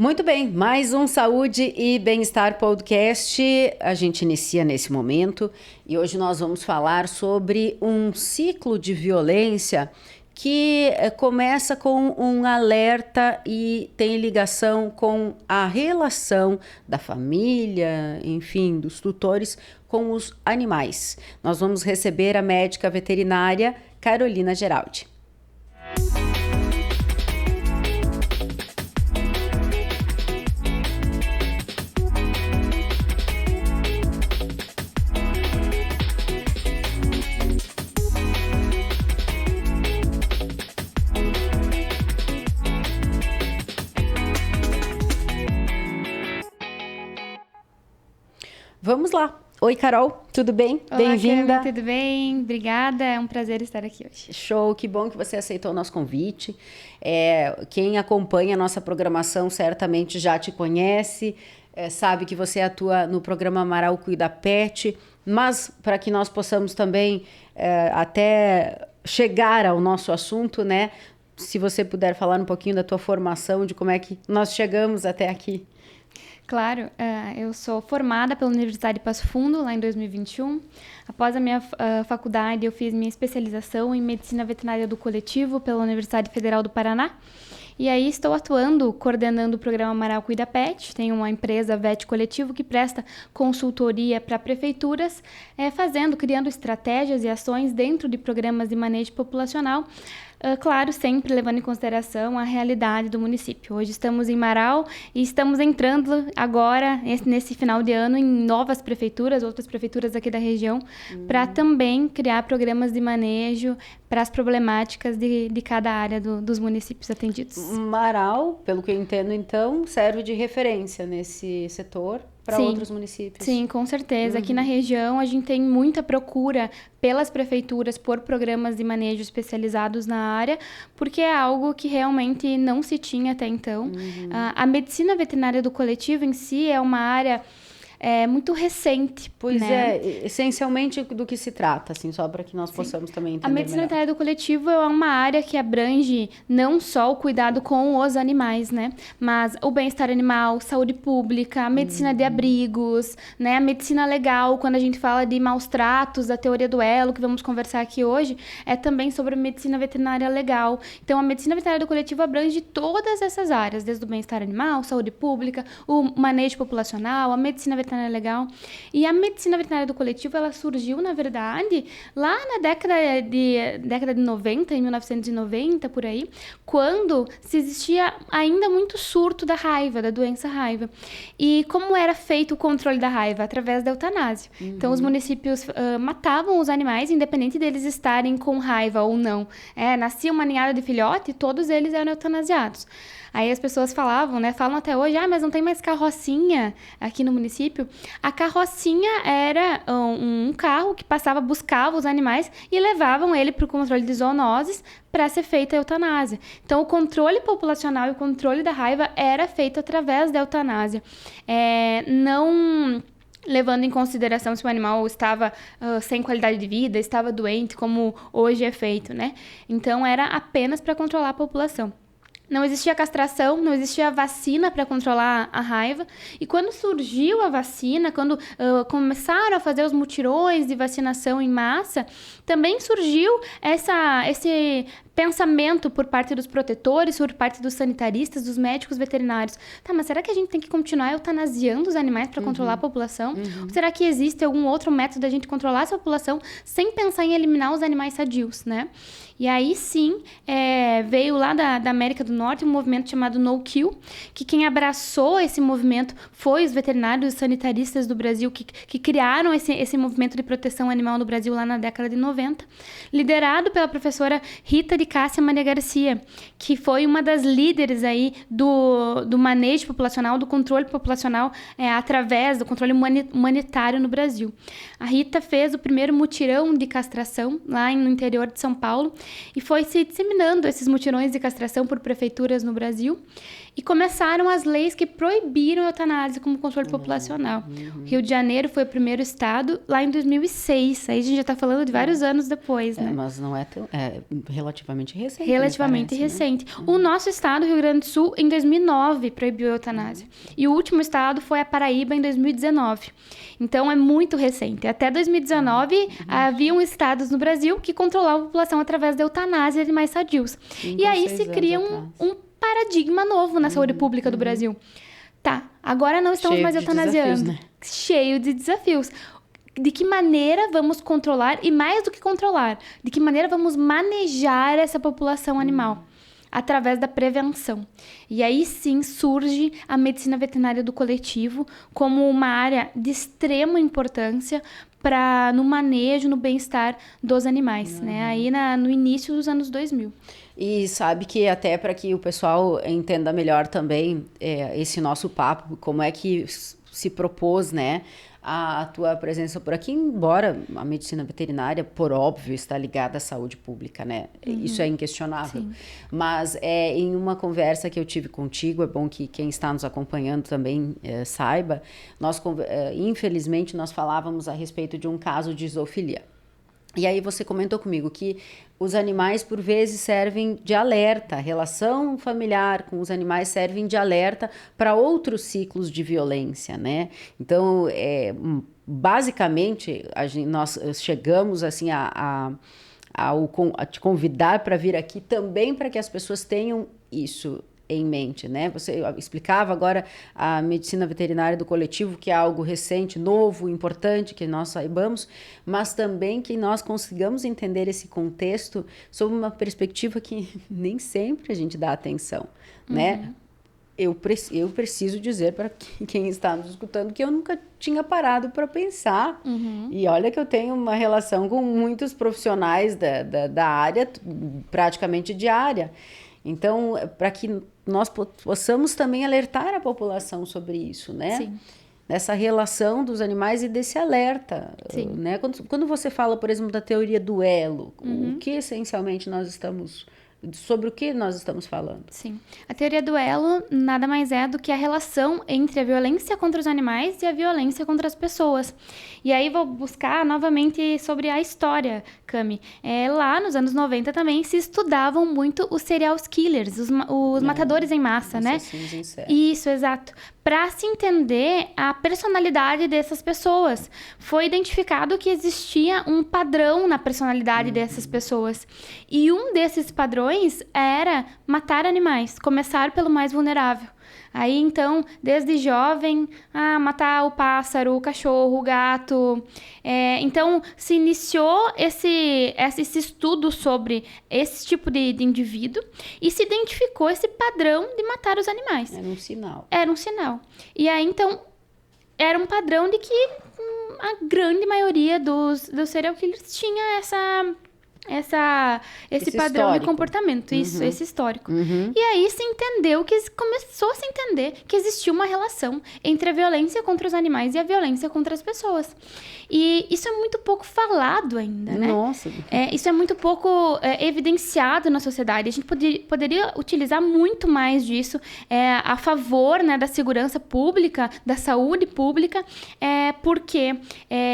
Muito bem, mais um Saúde e Bem-Estar Podcast. A gente inicia nesse momento e hoje nós vamos falar sobre um ciclo de violência que começa com um alerta e tem ligação com a relação da família, enfim, dos tutores com os animais. Nós vamos receber a médica veterinária Carolina Geraldi. Vamos lá. Oi, Carol, tudo bem? Olá, Bem-vinda. Cami, tudo bem? Obrigada, é um prazer estar aqui hoje. Show, que bom que você aceitou o nosso convite. Quem acompanha a nossa programação certamente já te conhece, sabe que você atua no programa Amaral Cuida Pet, mas para que nós possamos também até chegar ao nosso assunto, né? Se você puder falar um pouquinho da tua formação, de como é que nós chegamos até aqui. Claro, eu sou formada pela Universidade de Passo Fundo, lá em 2021. Após a minha faculdade, eu fiz minha especialização em Medicina Veterinária do Coletivo pela Universidade Federal do Paraná. E aí estou atuando, coordenando o programa Amaral Cuida Pet. Tenho uma empresa Vet Coletivo que presta consultoria para prefeituras, criando estratégias e ações dentro de programas de manejo populacional. Claro, sempre levando em consideração a realidade do município. Hoje estamos em Marau e estamos entrando agora, nesse final de ano, em novas prefeituras, outras prefeituras aqui da região, para também criar programas de manejo para as problemáticas de cada área dos municípios atendidos. Marau, pelo que eu entendo, então, serve de referência nesse setor para outros municípios. Sim, com certeza. Aqui na região a gente tem muita procura pelas prefeituras por programas de manejo especializados na área, porque é algo que realmente não se tinha até então. A medicina veterinária do coletivo em si é uma área muito recente. Pois né? Essencialmente do que se trata, assim, só para que nós possamos também entender A medicina melhor. veterinária do coletivo é uma área que abrange não só o cuidado com os animais, né? Mas o bem-estar animal, saúde pública, a medicina de abrigos, né? A medicina legal, quando a gente fala de maus tratos, a teoria do elo, que vamos conversar aqui hoje, é também sobre a medicina veterinária legal. Então, a medicina veterinária do coletivo abrange todas essas áreas, desde o bem-estar animal, saúde pública, o manejo populacional, a medicina veterinária legal. E a medicina veterinária do coletivo, ela surgiu, na verdade, lá na década de 90, em 1990, por aí, quando se existia ainda muito surto da raiva, da doença raiva. E como era feito o controle da raiva? Através da eutanásia. Então, os municípios matavam os animais, independente deles estarem com raiva ou não. Nascia uma ninhada de filhote, todos eles eram eutanasiados. Aí as pessoas falam até hoje, mas não tem mais carrocinha aqui no município. A carrocinha era um carro que buscava os animais e levavam ele para o controle de zoonoses para ser feita a eutanásia. Então, o controle populacional e o controle da raiva era feito através da eutanásia. Não levando em consideração se o animal estava sem qualidade de vida, estava doente, como hoje é feito, né? Então, era apenas para controlar a população. Não existia castração, não existia vacina para controlar a raiva. E quando surgiu a vacina, quando começaram a fazer os mutirões de vacinação em massa, também surgiu esse pensamento por parte dos protetores, por parte dos sanitaristas, dos médicos veterinários. Tá, mas será que a gente tem que continuar eutanasiando os animais para controlar a população? Ou será que existe algum outro método da gente controlar essa população sem pensar em eliminar os animais sadios, né? E aí sim, veio lá da América do Norte um movimento chamado No Kill, que quem abraçou esse movimento foi os veterinários e sanitaristas do Brasil, que criaram esse movimento de proteção animal no Brasil lá na década de 90, liderado pela professora Rita de Cássia Maria Garcia, que foi uma das líderes aí do manejo populacional, do controle populacional através do controle humanitário no Brasil. A Rita fez o primeiro mutirão de castração lá no interior de São Paulo, e foi se disseminando esses mutirões de castração por prefeituras no Brasil. E começaram as leis que proibiram a eutanásia como controle populacional. Rio de Janeiro foi o primeiro estado, lá em 2006. Aí a gente já está falando de vários anos depois, né? Mas não é relativamente relativamente recente. Relativamente recente. O nosso estado, Rio Grande do Sul, em 2009, proibiu a eutanásia. E o último estado foi a Paraíba, em 2019. Então, é muito recente. Até 2019, haviam estados no Brasil que controlavam a população através da eutanásia de animais sadios. E aí se cria um paradigma novo na saúde pública do Brasil. Tá, agora não estamos mais eutanasiando. Desafios, né? Cheio de desafios. De que maneira vamos controlar, e mais do que controlar, de que maneira vamos manejar essa população animal? Através da prevenção. E aí sim surge a medicina veterinária do coletivo como uma área de extrema importância no manejo, no bem-estar dos animais, né? Aí no início dos anos 2000. E sabe que até para que o pessoal entenda melhor também esse nosso papo, como é que se propôs, né, a tua presença por aqui, embora a medicina veterinária, por óbvio, está ligada à saúde pública, né? Isso é inquestionável. Sim. Mas em uma conversa que eu tive contigo, é bom que quem está nos acompanhando também saiba, infelizmente nós falávamos a respeito de um caso de zoofilia. E aí você comentou comigo que os animais, por vezes, servem de alerta. A relação familiar com os animais servem de alerta para outros ciclos de violência, né? Então, basicamente, nós chegamos assim a te convidar para vir aqui também para que as pessoas tenham isso em mente, né? Você explicava agora a medicina veterinária do coletivo, que é algo recente, novo, importante, que nós saibamos, mas também que nós consigamos entender esse contexto sob uma perspectiva que nem sempre a gente dá atenção, né? Eu preciso dizer para quem está nos escutando que eu nunca tinha parado para pensar. E olha que eu tenho uma relação com muitos profissionais da área, praticamente diária. Então, para que nós possamos também alertar a população sobre isso, né? Sim. Dessa relação dos animais e desse alerta, Sim. né? Quando você fala, por exemplo, da teoria do elo, o que essencialmente sobre o que nós estamos falando? Sim. A teoria do elo nada mais é do que a relação entre a violência contra os animais e a violência contra as pessoas. E aí vou buscar novamente sobre a história, Cami. Lá nos anos 90 também se estudavam muito os serial killers, os matadores em massa, né? Assassinos em série. Isso, exato. Para se entender a personalidade dessas pessoas. Foi identificado que existia um padrão na personalidade dessas pessoas. E um desses padrões era matar animais, começar pelo mais vulnerável. Aí, então, desde jovem, matar o pássaro, o cachorro, o gato. Então, se iniciou esse estudo sobre esse tipo de indivíduo e se identificou esse padrão de matar os animais. Era um sinal. Era um sinal. E aí, então, era um padrão de que a grande maioria dos serial killers tinha esse padrão histórico de comportamento, esse histórico. E aí começou a se entender que existia uma relação entre a violência contra os animais e a violência contra as pessoas. E isso é muito pouco falado ainda, né? Nossa. Isso é muito pouco evidenciado na sociedade. A gente poderia utilizar muito mais disso a favor, né, da segurança pública, da saúde pública, porque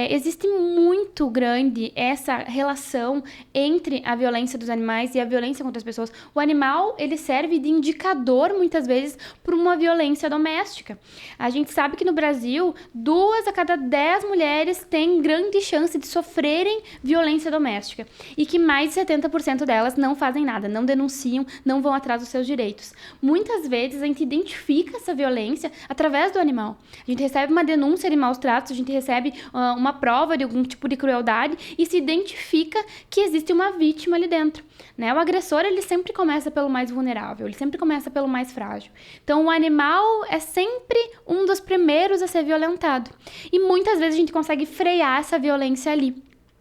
existe muito grande essa relação entre a violência dos animais e a violência contra as pessoas. O animal, ele serve de indicador, muitas vezes, para uma violência doméstica. A gente sabe que no Brasil, 2 a cada 10 mulheres têm grande chance de sofrerem violência doméstica. E que mais de 70% delas não fazem nada, não denunciam, não vão atrás dos seus direitos. Muitas vezes, a gente identifica essa violência através do animal. A gente recebe uma denúncia de maus tratos, a gente recebe uma prova de algum tipo de crueldade e se identifica que existe uma vítima ali dentro, né? O agressor, ele sempre começa pelo mais vulnerável, ele sempre começa pelo mais frágil. Então, o animal é sempre um dos primeiros a ser violentado. E muitas vezes a gente consegue frear essa violência ali,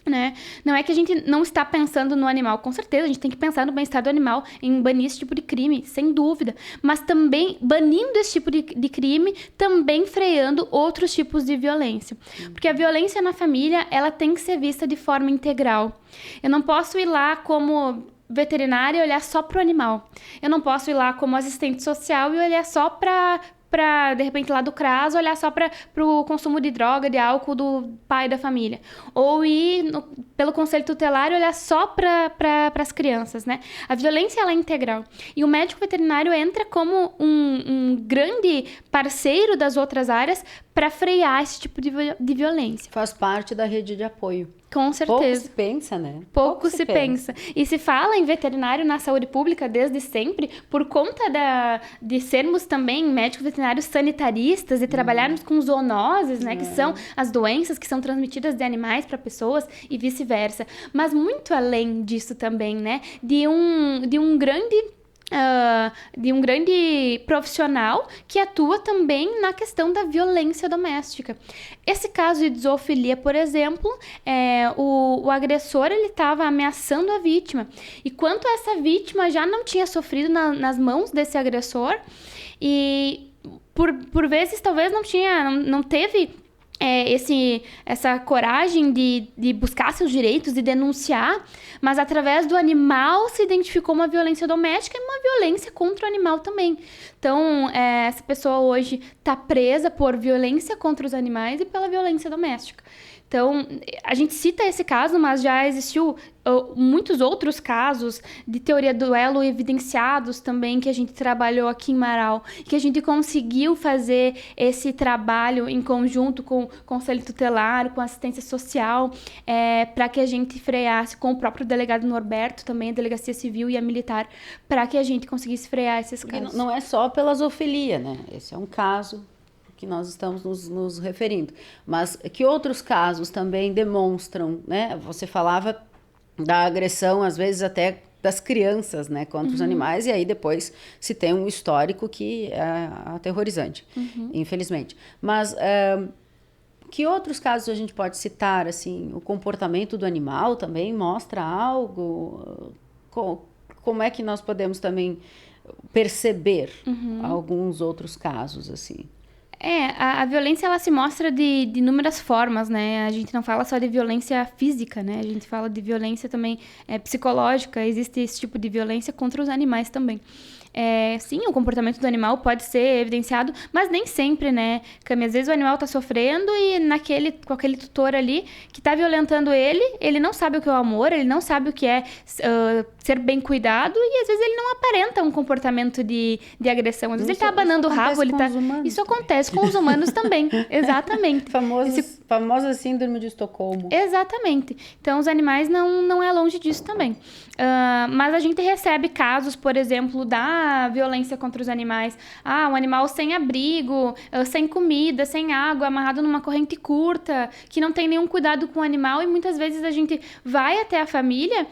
né? Não é que a gente não está pensando no animal, com certeza, a gente tem que pensar no bem-estar do animal, em banir esse tipo de crime, sem dúvida, mas também banindo esse tipo de crime, também freando outros tipos de violência. Porque a violência na família, ela tem que ser vista de forma integral. Eu não posso ir lá como veterinária e olhar só para o animal. Eu não posso ir lá como assistente social e olhar só para para, de repente, lá do CRAS, olhar só para o consumo de droga, de álcool do pai da família. Ou ir pelo conselho tutelar e olhar só para as crianças, né? A violência, ela é integral. E o médico veterinário entra como um grande parceiro das outras áreas para frear esse tipo de violência. Faz parte da rede de apoio. Com certeza. Pouco se pensa, né? Pouco se pensa. E se fala em veterinário na saúde pública desde sempre, por conta de sermos também médicos veterinários sanitaristas e trabalharmos com zoonoses, né? Que são as doenças que são transmitidas de animais para pessoas e vice-versa. Mas muito além disso também, né? De um grande profissional que atua também na questão da violência doméstica. Esse caso de zoofilia, por exemplo, o agressor ele estava ameaçando a vítima. E quanto essa vítima já não tinha sofrido nas mãos desse agressor, e por vezes talvez não teve essa coragem de buscar seus direitos, de denunciar, mas através do animal se identificou uma violência doméstica e uma violência contra o animal também. Então, essa pessoa hoje está presa por violência contra os animais e pela violência doméstica. Então, a gente cita esse caso, mas já existiu muitos outros casos de teoria do elo evidenciados também, que a gente trabalhou aqui em Marau, que a gente conseguiu fazer esse trabalho em conjunto com o Conselho Tutelar, com a assistência social, para que a gente freasse, com o próprio delegado Norberto também, a Delegacia Civil e a Militar, para que a gente conseguisse frear esses casos. Não é só pela zoofilia, né? Esse é um caso que nós estamos nos referindo. Mas que outros casos também demonstram, né? Você falava da agressão, às vezes até das crianças, né, contra os animais, e aí depois se tem um histórico que é aterrorizante, infelizmente. Mas que outros casos a gente pode citar, assim, o comportamento do animal também mostra algo? Como é que nós podemos também perceber alguns outros casos, assim? A violência, ela se mostra de inúmeras formas, né? A gente não fala só de violência física, né? A gente fala de violência também psicológica. Existe esse tipo de violência contra os animais também. Sim, o comportamento do animal pode ser evidenciado, mas nem sempre, né, Cami? Às vezes o animal tá sofrendo e com aquele tutor ali que tá violentando ele não sabe o que é o amor, ele não sabe o que é ser bem cuidado, e às vezes ele não aparenta um comportamento de agressão. Às vezes ele tá abanando o rabo, Isso acontece com os humanos também, exatamente. Famosa síndrome de Estocolmo. Exatamente. Então, os animais não é longe disso também. Mas a gente recebe casos, por exemplo, da violência contra os animais. Um animal sem abrigo, sem comida, sem água, amarrado numa corrente curta, que não tem nenhum cuidado com o animal, e muitas vezes a gente vai até a família.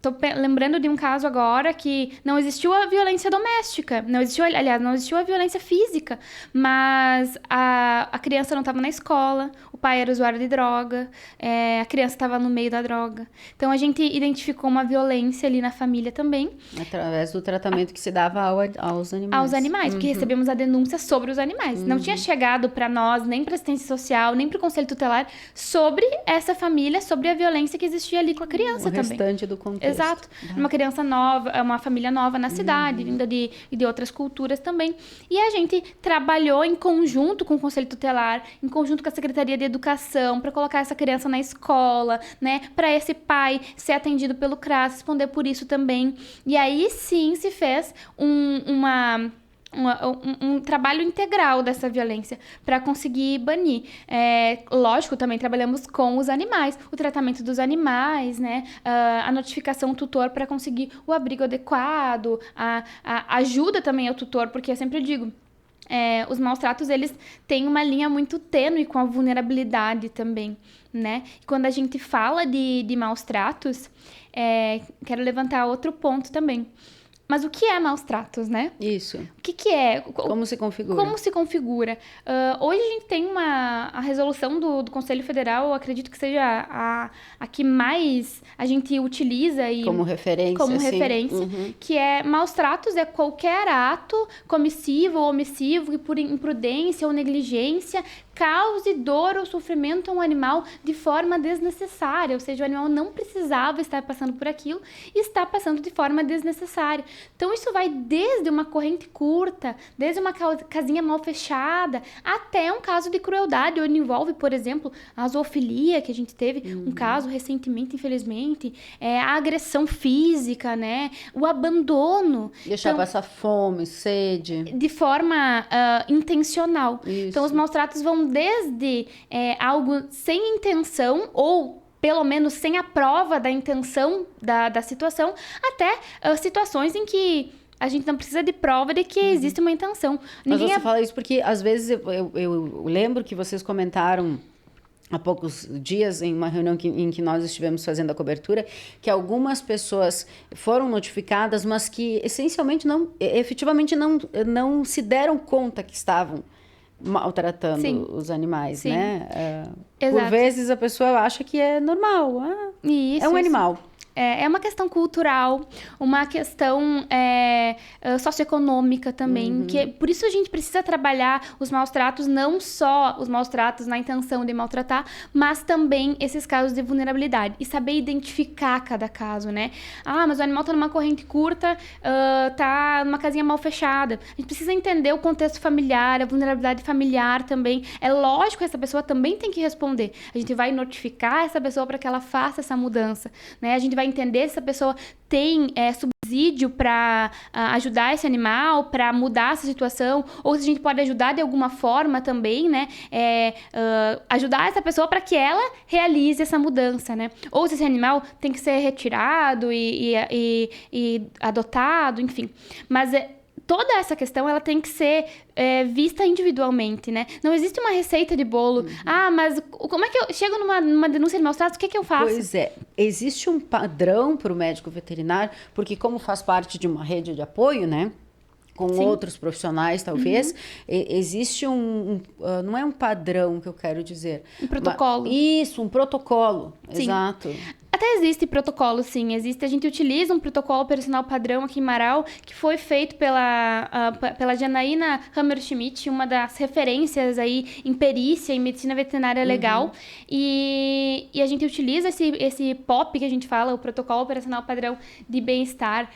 Tô lembrando de um caso agora que não existiu a violência doméstica, não existiu a violência física, mas a criança não estava na escola, o pai era usuário de droga, a criança estava no meio da droga. Então, a gente identificou uma violência ali na família também. Através do tratamento que se dava aos animais. Aos animais, porque recebemos a denúncia sobre os animais. Não tinha chegado para nós, nem para assistência social, nem para o Conselho Tutelar, sobre essa família, sobre a violência que existia ali com a criança também. O restante do contexto. Exato. Uma criança nova, uma família nova na cidade, vinda de outras culturas também. E a gente trabalhou em conjunto com o Conselho Tutelar, em conjunto com a Secretaria de Educação, para colocar essa criança na escola, né? Para esse pai ser atendido pelo CRAS, responder por isso também. E aí sim se fez um trabalho integral dessa violência para conseguir banir. Lógico, também trabalhamos com os animais, o tratamento dos animais, né? A notificação ao tutor para conseguir o abrigo adequado, a ajuda também ao tutor, porque eu sempre digo, os maus tratos, eles têm uma linha muito tênue com a vulnerabilidade também, né? E quando a gente fala de maus tratos, quero levantar outro ponto também. Mas o que é maus tratos, né? Isso. O que é? Como se configura? Como se configura? Hoje a gente tem a resolução do Conselho Federal, eu acredito que seja a que mais a gente utiliza como referência, que é maus tratos é qualquer ato comissivo ou omissivo que por imprudência ou negligência cause dor ou sofrimento a um animal de forma desnecessária, ou seja, o animal não precisava estar passando por aquilo e está passando de forma desnecessária. Então, isso vai desde uma corrente curta, desde uma casinha mal fechada, até um caso de crueldade, onde envolve, por exemplo, a zoofilia, que a gente teve um caso recentemente, infelizmente, a agressão física, né? O abandono. Deixar passar fome, sede. De forma intencional. Isso. Então, os maus-tratos vão desde algo sem intenção ou pelo menos sem a prova da intenção da situação, até situações em que a gente não precisa de prova de que existe uma intenção. Mas você fala isso porque, às vezes, eu lembro que vocês comentaram há poucos dias, em uma reunião em que nós estivemos fazendo a cobertura, que algumas pessoas foram notificadas, mas que efetivamente não se deram conta que estavam maltratando Sim. os animais, Sim. né? Exato. Por vezes a pessoa acha que é normal, Isso, é um animal. É uma questão cultural, uma questão socioeconômica também, por isso a gente precisa trabalhar os maus tratos, não só os maus tratos na intenção de maltratar, mas também esses casos de vulnerabilidade, e saber identificar cada caso, né? Mas o animal tá numa corrente curta, tá numa casinha mal fechada. A gente precisa entender o contexto familiar, a vulnerabilidade familiar também. É lógico que essa pessoa também tem que responder. A gente vai notificar essa pessoa para que ela faça essa mudança, né? A gente vai entender se essa pessoa tem subsídio para ajudar esse animal, para mudar essa situação, ou se a gente pode ajudar de alguma forma também, né? Ajudar essa pessoa para que ela realize essa mudança, né? Ou se esse animal tem que ser retirado e adotado, enfim. Mas toda essa questão, ela tem que ser vista individualmente, né? Não existe uma receita de bolo. Mas como é que eu chego numa denúncia de maus tratos? O que é que eu faço? Pois é. Existe um padrão para o médico veterinário, porque como faz parte de uma rede de apoio, né? Com Sim. outros profissionais, talvez, existe não é um padrão que eu quero dizer. Um protocolo. Isso, um protocolo. Sim. Exato. Até existe protocolo, sim. A gente utiliza um protocolo operacional padrão aqui em Marau, que foi feito pela Janaína Hammerschmidt, uma das referências aí em perícia, em medicina veterinária legal. E a gente utiliza esse POP que a gente fala, o protocolo operacional padrão de bem-estar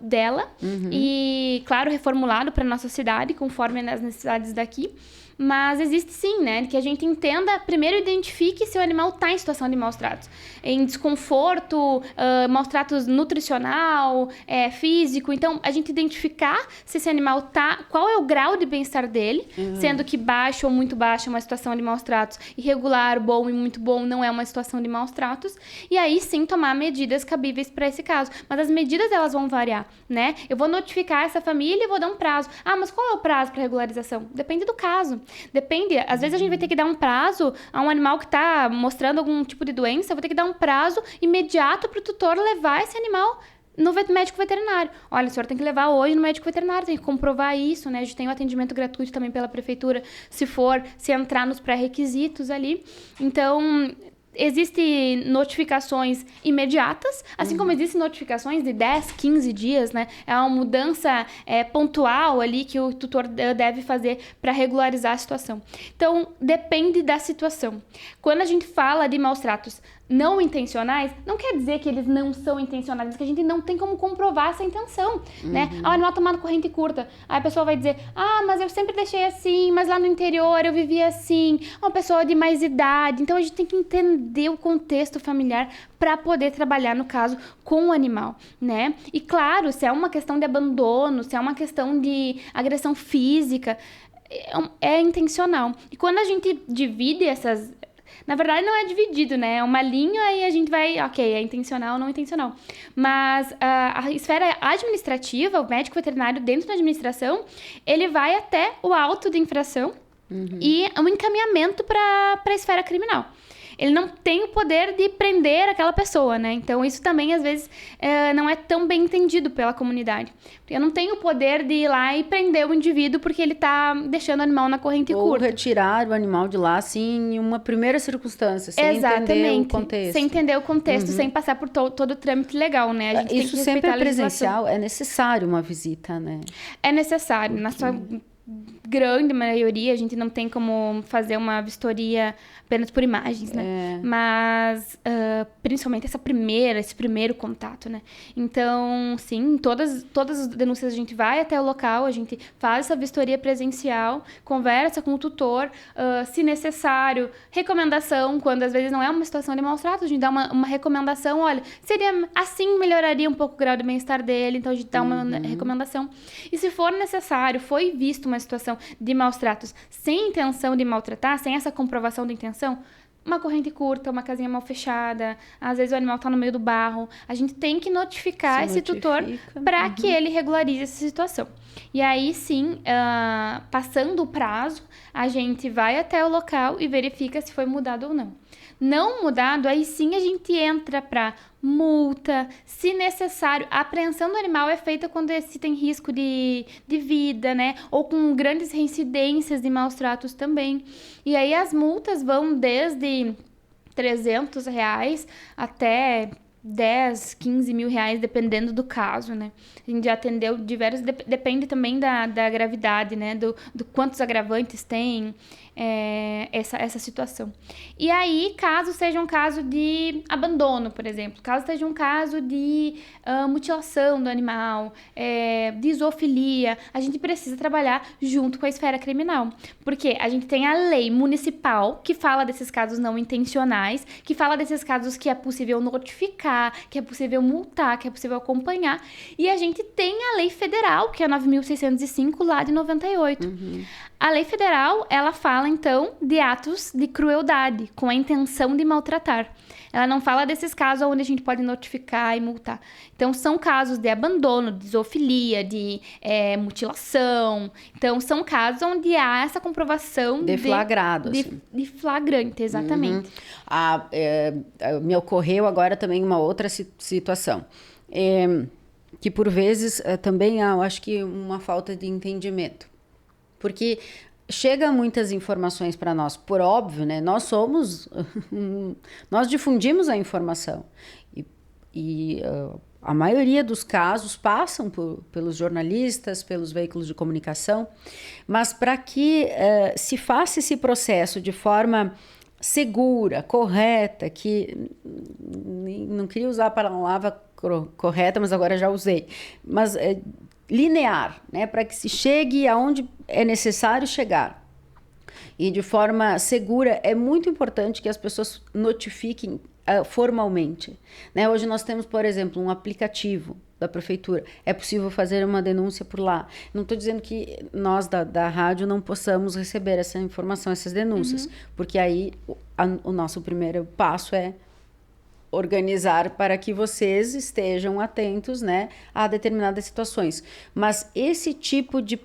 dela. E, claro, reformulado para nossa cidade, conforme as necessidades daqui. Mas existe sim, né? Que a gente entenda, primeiro identifique se o animal está em situação de maus tratos. Em desconforto, maus tratos nutricional, físico. Então, a gente identificar se esse animal tá, qual é o grau de bem-estar dele, sendo que baixo ou muito baixo é uma situação de maus tratos, irregular, bom e muito bom não é uma situação de maus tratos. E aí sim tomar medidas cabíveis para esse caso. Mas as medidas elas vão variar, né? Eu vou notificar essa família e vou dar um prazo. Mas qual é o prazo para regularização? Depende do caso. Depende, às vezes a gente vai ter que dar um prazo a um animal que está mostrando algum tipo de doença, eu vou ter que dar um prazo imediato para o tutor levar esse animal no médico veterinário. Olha, o senhor tem que levar hoje no médico veterinário, tem que comprovar isso, né? A gente tem o atendimento gratuito também pela prefeitura, se entrar nos pré-requisitos ali. Então, existem notificações imediatas, assim como existem notificações de 10, 15 dias, né? É uma mudança pontual ali que o tutor deve fazer para regularizar a situação. Então, depende da situação. Quando a gente fala de maus tratos não intencionais, não quer dizer que eles não são intencionais, mas que a gente não tem como comprovar essa intenção, né? O animal tomando corrente curta, aí a pessoa vai dizer, mas eu sempre deixei assim, mas lá no interior eu vivia assim, uma pessoa de mais idade. Então a gente tem que entender o contexto familiar para poder trabalhar, no caso, com o animal, né? E claro, se é uma questão de abandono, se é uma questão de agressão física, é intencional. E quando a gente divide essas... Na verdade, não é dividido, né? É uma linha e a gente vai... Ok, é intencional ou não intencional. Mas a esfera administrativa, o médico veterinário dentro da administração, ele vai até o auto de infração e o encaminhamento para a esfera criminal. Ele não tem o poder de prender aquela pessoa, né? Então, isso também, às vezes, não é tão bem entendido pela comunidade. Porque eu não tenho o poder de ir lá e prender o indivíduo porque ele tá deixando o animal na corrente curta. Ou retirar o animal de lá, assim, em uma primeira circunstância, sem entender o contexto. Sem entender o contexto, sem passar por todo o trâmite legal, né? A gente isso tem que sempre é respeitar a presencial, é necessário uma visita, né? É necessário. Na sua grande maioria, a gente não tem como fazer uma vistoria apenas por imagens, né? Mas, principalmente esse primeiro contato, né? Então, sim, todas as denúncias a gente vai até o local, a gente faz essa vistoria presencial, conversa com o tutor, se necessário, recomendação, quando às vezes não é uma situação de maus tratos, a gente dá uma recomendação, olha, seria assim, melhoraria um pouco o grau de bem-estar dele, então a gente dá uma recomendação. E se for necessário, foi visto uma situação de maus tratos sem intenção de maltratar, sem essa comprovação de intenção, uma corrente curta, uma casinha mal fechada, às vezes o animal está no meio do barro, a gente tem que notificar esse tutor para que ele regularize essa situação. E aí sim, passando o prazo, a gente vai até o local e verifica se foi mudado ou não. Não mudado, aí sim a gente entra para multa, se necessário. A apreensão do animal é feita quando esse tem risco de vida, né? Ou com grandes reincidências de maus tratos também. E aí as multas vão desde R$300 até 10, 15 mil reais, dependendo do caso, né? A gente já atendeu diversos... Depende também da gravidade, né? Do quantos agravantes tem essa situação. E aí, caso seja um caso de abandono, por exemplo, caso seja um caso de mutilação do animal, de zoofilia, a gente precisa trabalhar junto com a esfera criminal. Porque a gente tem a lei municipal, que fala desses casos não intencionais, que fala desses casos que é possível notificar, que é possível multar, que é possível acompanhar. E a gente tem a lei federal, que é a 9.605, lá de 98. A lei federal, ela fala, então, de atos de crueldade, com a intenção de maltratar. Ela não fala desses casos onde a gente pode notificar e multar. Então, são casos de abandono, de zoofilia, de mutilação. Então, são casos onde há essa comprovação de flagrado. De flagrante, exatamente. Me ocorreu agora também uma outra situação. Que, por vezes, também há, eu acho que, uma falta de entendimento. Porque chega muitas informações para nós, por óbvio, né? Nós difundimos a informação. E a maioria dos casos passam pelos jornalistas, pelos veículos de comunicação, mas para que se faça esse processo de forma segura, correta, que não queria usar a palavra correta, mas agora já usei, mas linear, né, para que se chegue aonde é necessário chegar. E de forma segura, é muito importante que as pessoas notifiquem formalmente. Né? Hoje nós temos, por exemplo, um aplicativo da prefeitura. É possível fazer uma denúncia por lá. Não estou dizendo que nós da rádio não possamos receber essa informação, essas denúncias, porque aí o nosso primeiro passo é organizar para que vocês estejam atentos, né, a determinadas situações. Mas esse tipo de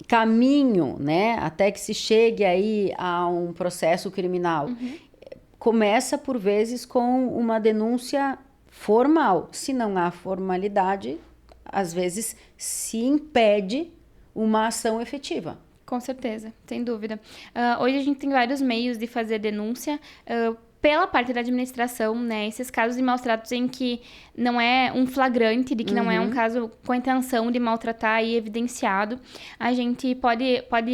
caminho, né, até que se chegue aí a um processo criminal, começa por vezes com uma denúncia formal. Se não há formalidade, às vezes se impede uma ação efetiva. Com certeza, sem dúvida. Hoje a gente tem vários meios de fazer denúncia, pela parte da administração, né? Esses casos de maus tratos em que não é um flagrante, de que não é um caso com a intenção de maltratar e evidenciado, a gente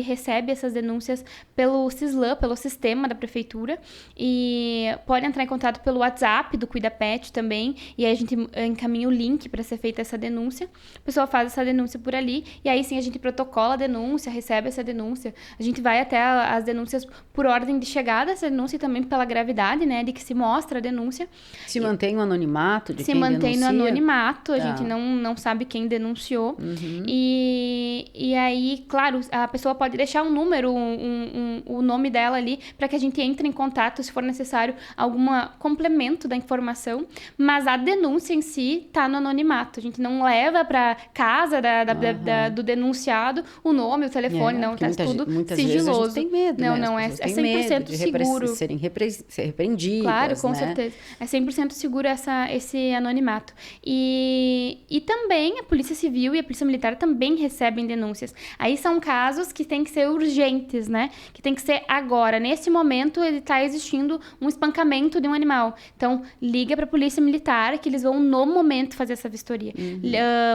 recebe essas denúncias pelo CISLAM, pelo sistema da prefeitura, e pode entrar em contato pelo WhatsApp do Cuida Pet também, e aí a gente encaminha o link para ser feita essa denúncia. A pessoa faz essa denúncia por ali, e aí sim a gente protocola a denúncia, recebe essa denúncia. A gente vai até as denúncias por ordem de chegada dessa denúncia e também pela gravidade, né, de que se mostra a denúncia. Se mantém o anonimato de quem denuncia? Se mantém no anonimato, a gente não sabe quem denunciou. E aí, claro, a pessoa pode deixar um número, o nome dela ali, para que a gente entre em contato, se for necessário, algum complemento da informação, mas a denúncia em si está no anonimato. A gente não leva para casa do denunciado o nome, o telefone, não, está tudo muitas sigiloso. Vezes a gente tem medo, não, é 100% seguro. Serem repreendidos, vendidas, Claro, com né? certeza. É 100% seguro esse anonimato. E também a Polícia Civil e a Polícia Militar também recebem denúncias. Aí são casos que têm que ser urgentes, né? Que tem que ser agora. Nesse momento, ele está existindo um espancamento de um animal. Então, liga para a Polícia Militar, que eles vão no momento fazer essa vistoria.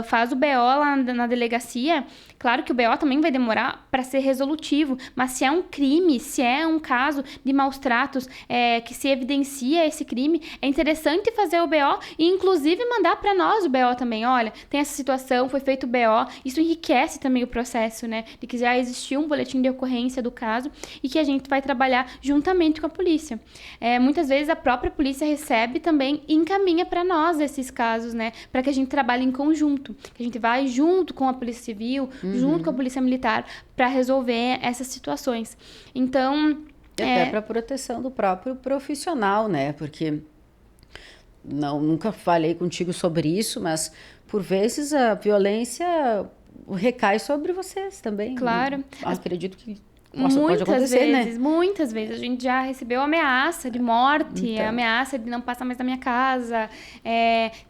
Faz o BO lá na delegacia. Claro que o BO também vai demorar para ser resolutivo, mas se é um crime, se é um caso de maus tratos, que se evidencia esse crime, é interessante fazer o BO e, inclusive, mandar para nós o BO também. Olha, tem essa situação, foi feito o BO. Isso enriquece também o processo, né? De que já existiu um boletim de ocorrência do caso e que a gente vai trabalhar juntamente com a polícia. Muitas vezes a própria polícia recebe também e encaminha para nós esses casos, né? Para que a gente trabalhe em conjunto. Que a gente vai junto com a Polícia Civil, junto com a Polícia Militar, para resolver essas situações. Então... Até para proteção do próprio profissional, né? Porque nunca falei contigo sobre isso, mas por vezes a violência recai sobre vocês também. Claro. Acredito que pode acontecer, né? Muitas vezes. A gente já recebeu ameaça de morte, ameaça de não passar mais na minha casa.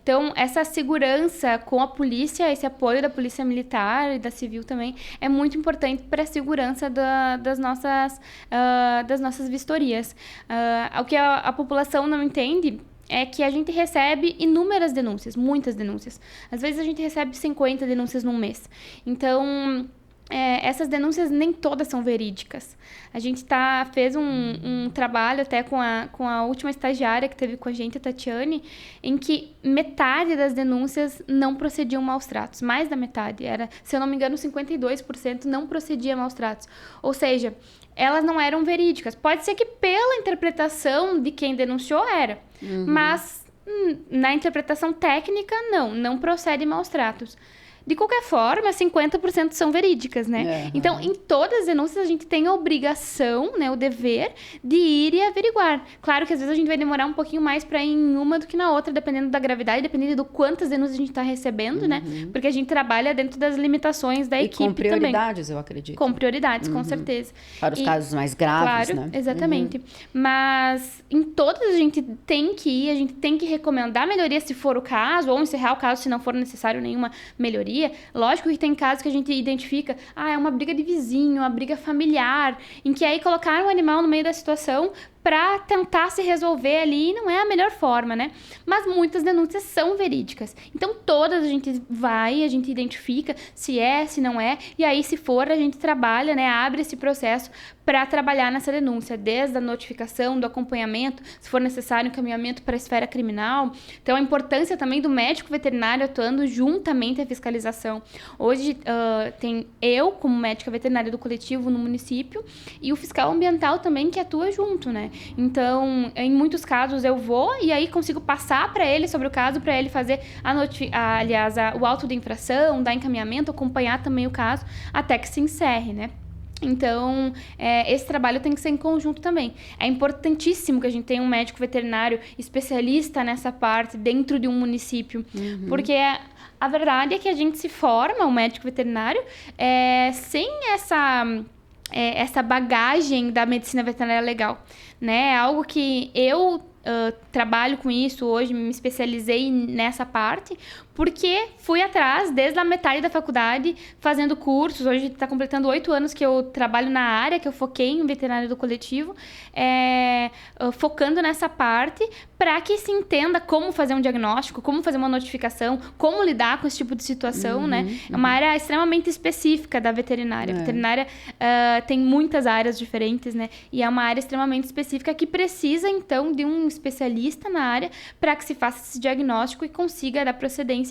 Então, essa segurança com a polícia, esse apoio da Polícia Militar e da Civil também, é muito importante para a segurança das nossas vistorias. O que a população não entende é que a gente recebe inúmeras denúncias, muitas denúncias. Às vezes a gente recebe 50 denúncias num mês. Então... essas denúncias nem todas são verídicas. A gente fez um trabalho até com a última estagiária que teve com a gente, a Tatiane, em que metade das denúncias não procediam maus tratos. Mais da metade. Se eu não me engano, 52% não procedia maus tratos. Ou seja, elas não eram verídicas. Pode ser que pela interpretação de quem denunciou era. Mas na interpretação técnica, não procede maus tratos. De qualquer forma, 50% são verídicas, né? Então, em todas as denúncias, a gente tem a obrigação, né, o dever de ir e averiguar. Claro que às vezes a gente vai demorar um pouquinho mais para ir em uma do que na outra, dependendo da gravidade, dependendo do quantas denúncias a gente está recebendo, né? Porque a gente trabalha dentro das limitações da equipe também. Com prioridades, eu acredito. Com prioridades, com certeza. Para os casos mais graves, claro, né? Exatamente. Mas em todas a gente tem que ir, a gente tem que recomendar melhoria se for o caso, ou encerrar o caso se não for necessário nenhuma melhoria. Lógico que tem casos que a gente identifica, é uma briga de vizinho, uma briga familiar, em que aí colocaram o animal no meio da situação para tentar se resolver ali, e não é a melhor forma, né? Mas muitas denúncias são verídicas. Então, todas a gente vai, a gente identifica se não é, e aí, se for, a gente trabalha, né? Abre esse processo para trabalhar nessa denúncia, desde a notificação, do acompanhamento, se for necessário, encaminhamento para a esfera criminal. Então, a importância também do médico veterinário atuando juntamente à fiscalização. Hoje, tem eu, como médica veterinária do coletivo no município, e o fiscal ambiental também, que atua junto, né? Então, em muitos casos eu vou e aí consigo passar para ele sobre o caso, para ele fazer o auto de infração, dar encaminhamento, acompanhar também o caso até que se encerre, né? Então, esse trabalho tem que ser em conjunto também. É importantíssimo que a gente tenha um médico veterinário especialista nessa parte dentro de um município, porque a verdade é que a gente se forma, um médico veterinário, sem essa bagagem da medicina veterinária legal, né? É algo que eu trabalho com isso hoje, me especializei nessa parte, porque fui atrás desde a metade da faculdade, fazendo cursos. Hoje está completando 8 anos que eu trabalho na área, que eu foquei em veterinária do coletivo, focando nessa parte para que se entenda como fazer um diagnóstico, como fazer uma notificação, como lidar com esse tipo de situação, né? É uma área extremamente específica da veterinária. A veterinária tem muitas áreas diferentes, né? E é uma área extremamente específica que precisa, então, de um especialista na área para que se faça esse diagnóstico e consiga dar procedência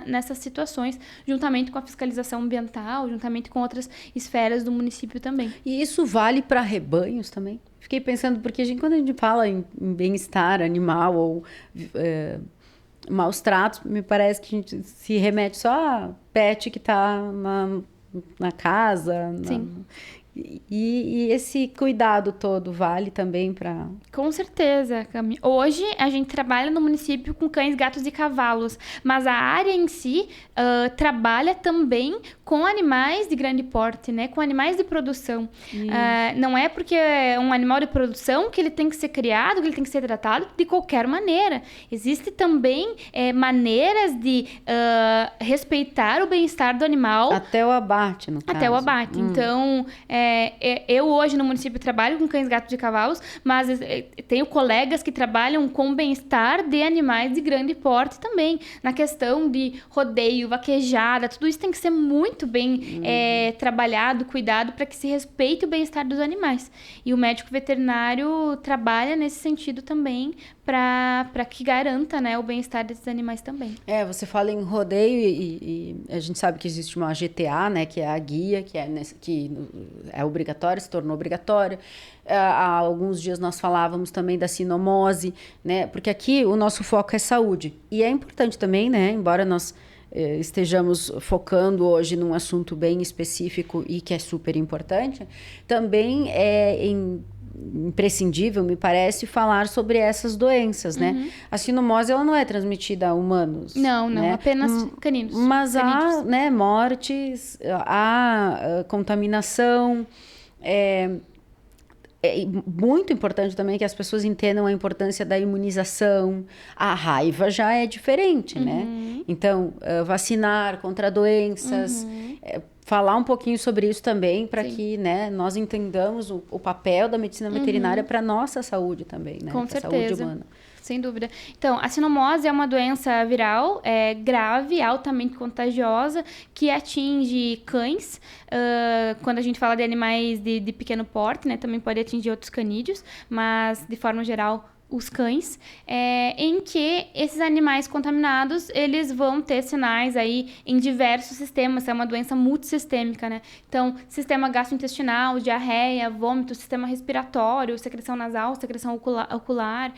nessas situações, juntamente com a fiscalização ambiental, juntamente com outras esferas do município também. E isso vale para rebanhos também? Fiquei pensando, porque quando a gente fala em bem-estar animal ou maus tratos, me parece que a gente se remete só a pet que está na casa. Sim. E esse cuidado todo vale também para... Com certeza, Cami. Hoje a gente trabalha no município com cães, gatos e cavalos, mas a área em si trabalha também com animais de grande porte, né? Com animais de produção. Não é porque é um animal de produção que ele tem que ser criado, que ele tem que ser tratado de qualquer maneira. Existem também maneiras de respeitar o bem-estar do animal. Até o abate, no caso. Até o abate. Então, eu hoje no município trabalho com cães, gatos e cavalos, mas tenho colegas que trabalham com o bem-estar de animais de grande porte também. Na questão de rodeio, vaquejada, tudo isso tem que ser muito bem trabalhado, cuidado, para que se respeite o bem-estar dos animais. E o médico veterinário trabalha nesse sentido também, para que garanta, né, o bem-estar desses animais também. Você fala em rodeio e a gente sabe que existe uma GTA, né, que é a guia, que é obrigatória, se tornou obrigatória. Há alguns dias nós falávamos também da sinomose, né, porque aqui o nosso foco é saúde. E é importante também, né, embora nós estejamos focando hoje num assunto bem específico e que é super importante, também é imprescindível, me parece, falar sobre essas doenças, né? A sinomose, ela não é transmitida a humanos. Não, né? Apenas caninos. Mas há, né, mortes, há contaminação. É muito importante também que as pessoas entendam a importância da imunização. A raiva já é diferente, né? Então, vacinar contra doenças, falar um pouquinho sobre isso também, para que, né, nós entendamos o papel da medicina veterinária para a nossa saúde também, né? Com pra certeza. saúde humana. Sem dúvida. Então, a sinomose é uma doença viral, grave, altamente contagiosa, que atinge cães. Quando a gente fala de animais de pequeno porte, né, também pode atingir outros canídeos, mas, de forma geral, os cães, em que esses animais contaminados, eles vão ter sinais aí em diversos sistemas, é uma doença multissistêmica, né? Então, sistema gastrointestinal, diarreia, vômito, sistema respiratório, secreção nasal, secreção ocular,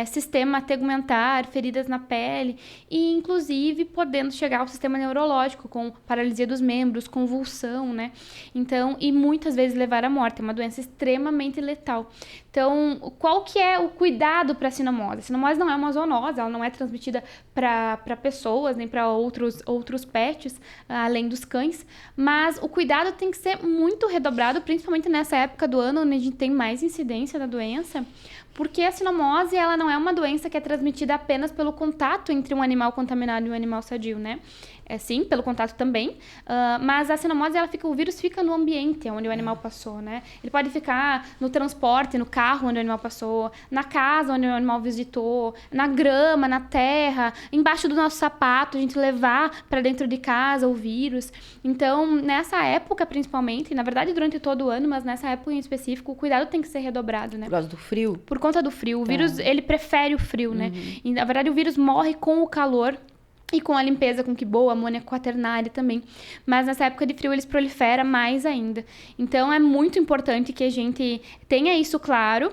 sistema tegumentar, feridas na pele e, inclusive, podendo chegar ao sistema neurológico, com paralisia dos membros, convulsão, né? Então, e muitas vezes levar à morte, é uma doença extremamente letal. Então, qual que é o cuidado para a sinomose? A sinomose não é uma zoonose, ela não é transmitida para pessoas, nem para outros pets, além dos cães, mas o cuidado tem que ser muito redobrado, principalmente nessa época do ano, onde a gente tem mais incidência da doença, porque a sinomose, ela não é uma doença que é transmitida apenas pelo contato entre um animal contaminado e um animal sadio, né? Sim, pelo contato também, mas a sinomose, o vírus fica no ambiente onde o animal passou, né? Ele pode ficar no transporte, no carro onde o animal passou, na casa onde o animal visitou, na grama, na terra, embaixo do nosso sapato, a gente levar para dentro de casa o vírus. Então, nessa época, principalmente, na verdade durante todo o ano, mas nessa época em específico, o cuidado tem que ser redobrado, né? Por causa do frio? Por conta do frio. O vírus, ele prefere o frio, né? E, na verdade, o vírus morre com o calor e com a limpeza com que boa, amônia quaternária também. Mas nessa época de frio eles proliferam mais ainda. Então é muito importante que a gente tenha isso claro,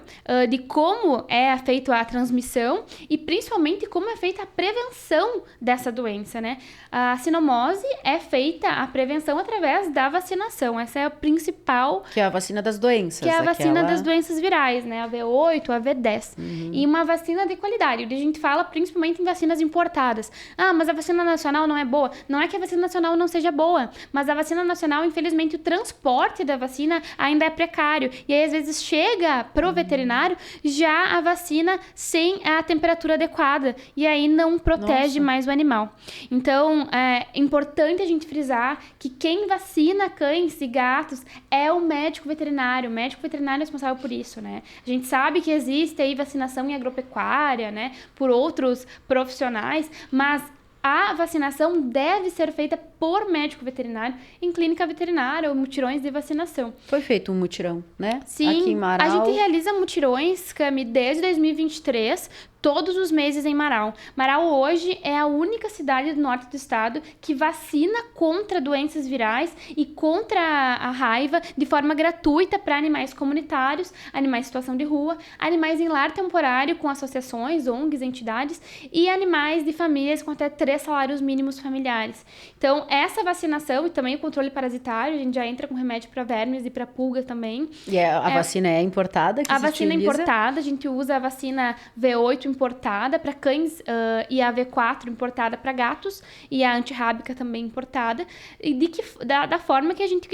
de como é feita a transmissão e principalmente como é feita a prevenção dessa doença, né? A sinomose é feita a prevenção através da vacinação. Essa é a principal... Que é a vacina das doenças. Que é a vacina das doenças virais, né? A V8, a V10. E uma vacina de qualidade. A gente fala principalmente em vacinas importadas. Mas a vacina nacional não é boa. Não é que a vacina nacional não seja boa, mas a vacina nacional, infelizmente, o transporte da vacina ainda é precário. E aí, às vezes, chega pro veterinário já a vacina sem a temperatura adequada. E aí não protege mais o animal. Então, é importante a gente frisar que quem vacina cães e gatos é o médico veterinário. O médico veterinário é responsável por isso, né? A gente sabe que existe aí vacinação em agropecuária, né? Por outros profissionais, mas a vacinação deve ser feita por médico veterinário em clínica veterinária ou mutirões de vacinação. Foi feito um mutirão, né? Sim, aqui em Marau. A gente realiza mutirões, Cami, desde 2023, todos os meses em Marau. Marau hoje é a única cidade do norte do estado que vacina contra doenças virais e contra a raiva de forma gratuita para animais comunitários, animais em situação de rua, animais em lar temporário com associações, ONGs, entidades e animais de famílias com até 3 salários mínimos familiares. Então, essa vacinação e também o controle parasitário, a gente já entra com remédio para vermes e para pulga também. E a vacina é importada? A vacina é importada, a gente usa a vacina V8 importada para cães e a V4 importada para gatos e a antirrábica também importada. E da forma que a gente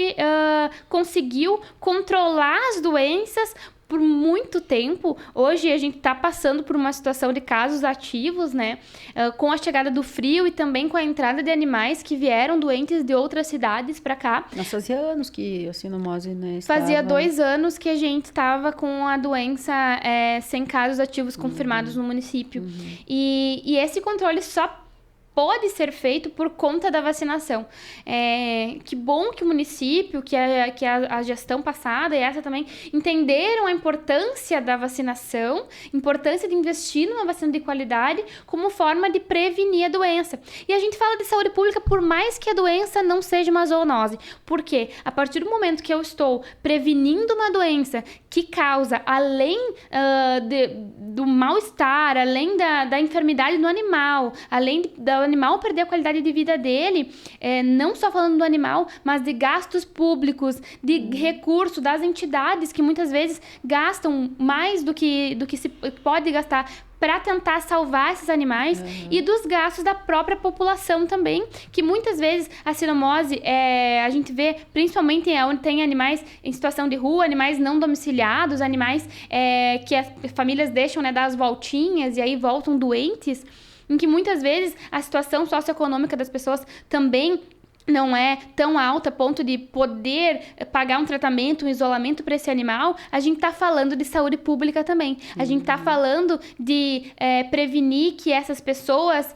conseguiu controlar as doenças por muito tempo. Hoje a gente está passando por uma situação de casos ativos, né? Com a chegada do frio e também com a entrada de animais que vieram doentes de outras cidades para cá. Nós fazia anos que a sinomose, né, Fazia 2 anos que a gente estava com a doença sem casos ativos confirmados no município. E esse controle só pode ser feito por conta da vacinação. Que bom que o município, que a gestão passada e essa também entenderam a importância da vacinação, importância de investir numa vacina de qualidade como forma de prevenir a doença. E a gente fala de saúde pública por mais que a doença não seja uma zoonose. Por quê? A partir do momento que eu estou prevenindo uma doença que causa, além do mal-estar, além da enfermidade do animal, além do animal perder a qualidade de vida dele, não só falando do animal, mas de gastos públicos, de recursos das entidades que muitas vezes gastam mais do que se pode gastar para tentar salvar esses animais e dos gastos da própria população também, que muitas vezes a sinomose, a gente vê principalmente onde tem animais em situação de rua, animais não domiciliados, animais que as famílias deixam, né, dar as voltinhas e aí voltam doentes, em que muitas vezes a situação socioeconômica das pessoas também não é tão alta a ponto de poder pagar um tratamento, um isolamento para esse animal. A gente está falando de saúde pública também. A gente está falando de prevenir que essas pessoas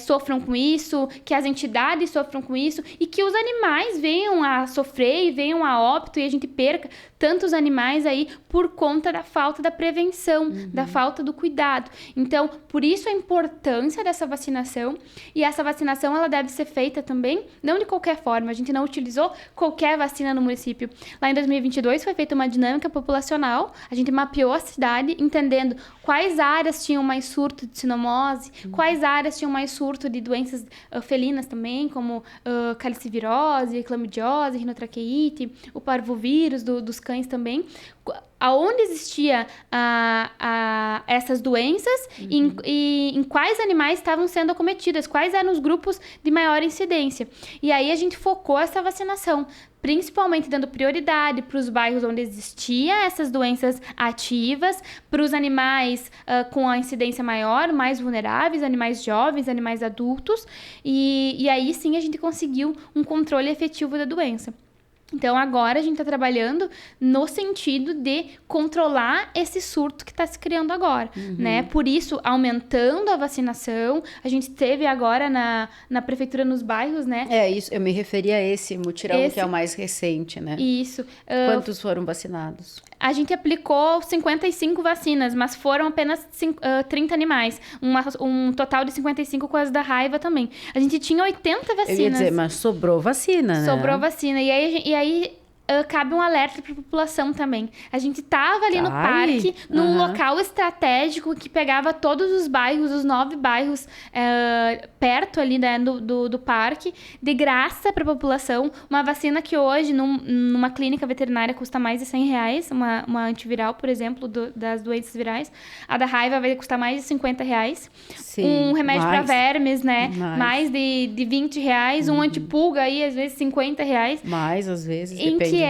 sofram com isso, que as entidades sofram com isso e que os animais venham a sofrer e venham a óbito e a gente perca tantos animais aí por conta da falta da prevenção, da falta do cuidado. Então, por isso a importância dessa vacinação, e essa vacinação ela deve ser feita também, não de qualquer forma, a gente não utilizou qualquer vacina no município. Lá em 2022 foi feita uma dinâmica populacional, a gente mapeou a cidade, entendendo quais áreas tinham mais surto de sinomose, quais áreas tinham mais surto de doenças felinas também, como calicivirose, clamidiose, rinotraqueite, o parvovírus dos cães também, aonde existia essas doenças e em quais animais estavam sendo acometidas, quais eram os grupos de maior incidência. E aí a gente focou essa vacinação, principalmente dando prioridade para os bairros onde existia essas doenças ativas, para os animais com a incidência maior, mais vulneráveis, animais jovens, animais adultos, e aí sim a gente conseguiu um controle efetivo da doença. Então, agora a gente está trabalhando no sentido de controlar esse surto que está se criando agora, né? Por isso, aumentando a vacinação, a gente teve agora na prefeitura, nos bairros, né? Isso, eu me referi a esse mutirão, que é o mais recente, né? Isso. Quantos foram vacinados? A gente aplicou 55 vacinas, mas foram apenas 30 animais. Um total de 55 com as da raiva também. A gente tinha 80 vacinas. Eu ia dizer, mas sobrou vacina, né? Sobrou vacina. E aí cabe um alerta para a população também. A gente estava ali no parque, num local estratégico que pegava todos os bairros, os 9 bairros perto ali, né, do parque, de graça para a população. Uma vacina que hoje, numa clínica veterinária, custa mais de R$100, uma antiviral, por exemplo, das doenças virais. A da raiva vai custar mais de R$50. Sim, um remédio para vermes, né? Mais de R$20. Um antipulga aí, às vezes R$50. Mais, às vezes, depende.